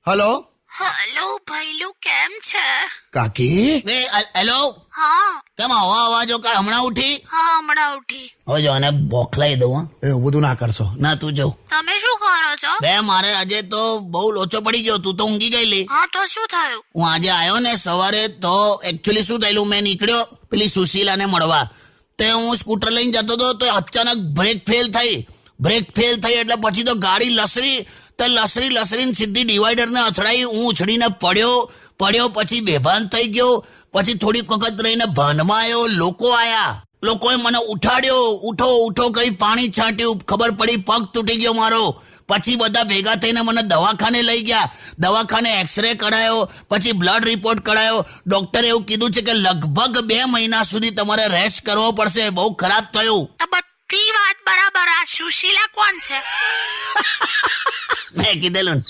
Hello hello ભૈલું, કેમ છે? કાકી. હેલો, હા કેમ આવા અવાજો કાઢ? હમણાં ઉઠી? હા, હમણાં ઉઠી. હવે જો આને બોખલાઈ દઉં. હા, એવું બધું ના કરશો. ના તું જવું. તમે શું કરો છો? બે મારે આજે તો બહુ લોચો પડી ગયો. તું તો ઊંઘી ગયેલી. હા, તો શું થયું? હું આજે આવ્યો ને સવારે તો એકચ્યુઅલી શું થયેલું, મેં નીકળ્યો પેલી સુશીલાને મળવા. તો હું સ્કૂટર લઈને જતો હતો તો અચાનક બ્રેક ફેલ થઈ એટલે પછી તો ગાડી લસરી લસરીને સીધી ડિવાઈડરને અથડાઈ. હું ઉછળીને પડ્યો પછી બેભાન થઈ ગયો. પછી થોડીક વખત રહીને ભાનમાં આવ્યો. લોકો આયા, લોકોએ મને ઉઠાડ્યો. ઉઠો કરી પાણી છાંટ્યું. ખબર પડી પગ તૂટી ગયો મારો. પછી બધા ભેગા થઈને મને દવાખાને લઈ ગયા. દવાખાને એક્સરે કઢાયો, પછી બ્લડ રિપોર્ટ કઢાયો. ડોક્ટરે એવું કીધું છે કે લગભગ 2 મહિના સુધી તમારે રેસ્ટ કરવો પડશે. બહુ ખરાબ થયું. આ બધી વાત બરાબર. આ સુશીલા કોણ છે? મેં કીધેલું ને.